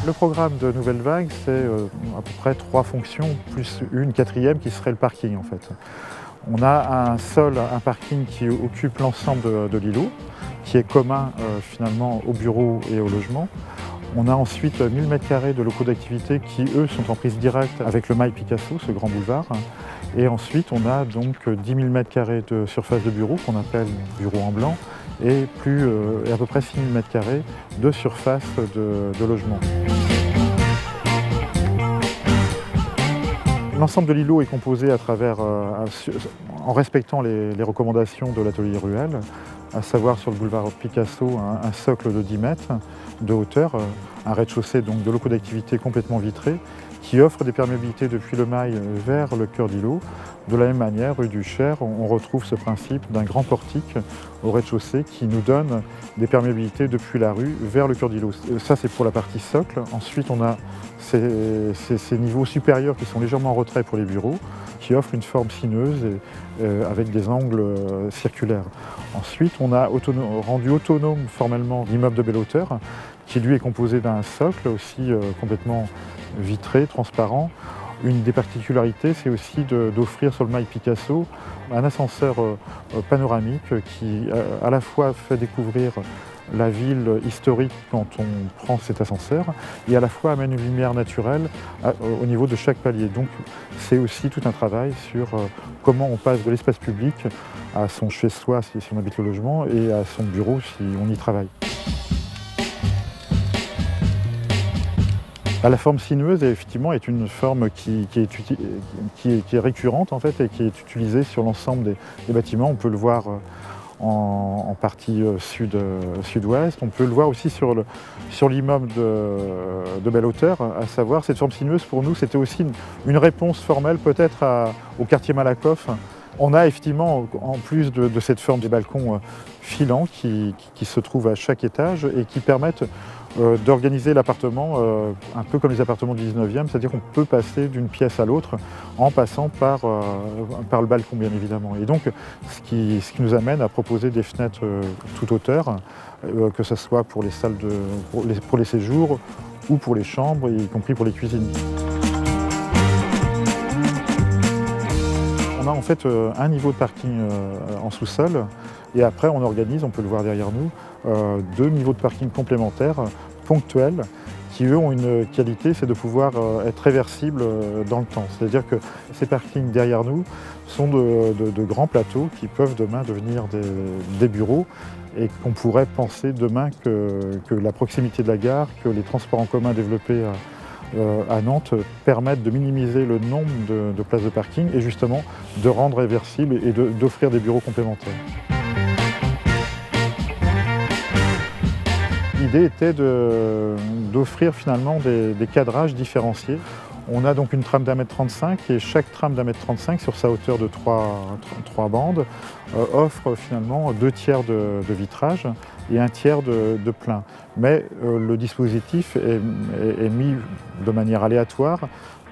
Le programme de Nouvelle Vague, c'est à peu près 3 fonctions, plus une quatrième qui serait le parking en fait. On a un parking qui occupe l'ensemble de l'îlot, qui est commun finalement aux bureaux et au logement. On a ensuite 1000 m² de locaux d'activité qui, eux, sont en prise directe avec le Mail Picasso, ce grand boulevard. Et ensuite, on a donc 10 000 m² de surface de bureau, qu'on appelle bureau en blanc, et à peu près 6 000 m² de surface de logement. L'ensemble de l'îlot est composé en respectant les recommandations de l'atelier Ruel, à savoir sur le boulevard Picasso, un socle de 10 mètres de hauteur, un rez-de-chaussée donc de locaux d'activité complètement vitrés, qui offre des perméabilités depuis le Mail vers le cœur d'îlot. De la même manière, rue du Cher, on retrouve ce principe d'un grand portique au rez-de-chaussée qui nous donne des perméabilités depuis la rue vers le cœur d'îlot. Ça, c'est pour la partie socle. Ensuite, on a ces niveaux supérieurs qui sont légèrement en retrait pour les bureaux, qui offrent une forme sinueuse avec des angles circulaires. Ensuite, on a rendu autonome formellement l'immeuble de belle hauteur, qui lui est composé d'un socle aussi complètement vitré, transparent. Une des particularités, c'est aussi d'offrir sur le Mail Picasso un ascenseur panoramique qui à la fois fait découvrir la ville historique quand on prend cet ascenseur et à la fois amène une lumière naturelle au niveau de chaque palier. Donc c'est aussi tout un travail sur comment on passe de l'espace public à son chez-soi si on habite le logement et à son bureau si on y travaille. La forme sinueuse, effectivement, est une forme qui est récurrente en fait, et qui est utilisée sur l'ensemble des bâtiments. On peut le voir en partie sud-ouest. On peut le voir aussi sur l'immeuble de belle hauteur, à savoir cette forme sinueuse pour nous c'était aussi une réponse formelle peut-être au quartier Malakoff. On a effectivement, en plus de cette forme des balcons filants qui se trouvent à chaque étage et qui permettent d'organiser l'appartement un peu comme les appartements du 19e, c'est-à-dire qu'on peut passer d'une pièce à l'autre en passant par le balcon bien évidemment. Et donc ce qui nous amène à proposer des fenêtres toute hauteur, que ce soit pour les salles pour les séjours ou pour les chambres, y compris pour les cuisines. On a en fait un niveau de parking en sous-sol et après on organise, on peut le voir derrière nous, 2 niveaux de parking complémentaires, ponctuels, qui eux ont une qualité, c'est de pouvoir être réversibles dans le temps. C'est-à-dire que ces parkings derrière nous sont de grands plateaux qui peuvent demain devenir des bureaux et qu'on pourrait penser demain que la proximité de la gare, que les transports en commun développés à Nantes permettent de minimiser le nombre de places de parking et justement de rendre réversible et d'offrir des bureaux complémentaires. L'idée était d'offrir finalement des cadrages différenciés. On a donc une trame d'1,35 m et chaque trame d'1,35 m sur sa hauteur de 3 bandes offre finalement 2/3 de vitrage et 1/3 de plein. Mais le dispositif est mis de manière aléatoire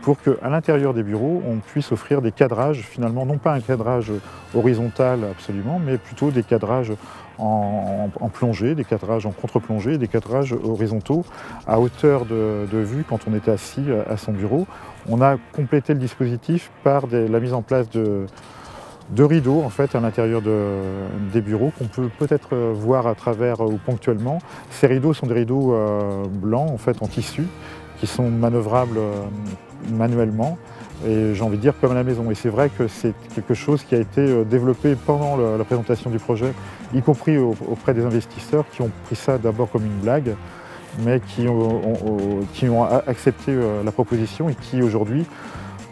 pour qu'à l'intérieur des bureaux, on puisse offrir des cadrages, finalement, non pas un cadrage horizontal absolument, mais plutôt des cadrages en plongée, des cadrages en contre-plongée, des cadrages horizontaux à hauteur de vue quand on est assis à son bureau. On a complété le dispositif par la mise en place de rideaux en fait, à l'intérieur des bureaux qu'on peut peut-être voir à travers ou ponctuellement. Ces rideaux sont des rideaux blancs en fait, en tissu qui sont manœuvrables manuellement et j'ai envie de dire comme à la maison. Et c'est vrai que c'est quelque chose qui a été développé pendant la présentation du projet, y compris auprès des investisseurs qui ont pris ça d'abord comme une blague, mais qui ont accepté la proposition et qui aujourd'hui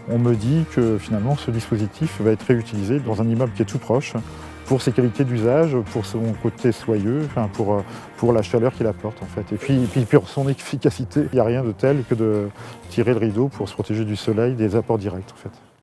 on me dit que finalement ce dispositif va être réutilisé dans un immeuble qui est tout proche pour ses qualités d'usage, pour son côté soyeux, enfin pour la chaleur qu'il apporte en fait. Et puis pour son efficacité, il n'y a rien de tel que de tirer le rideau pour se protéger du soleil, des apports directs en fait.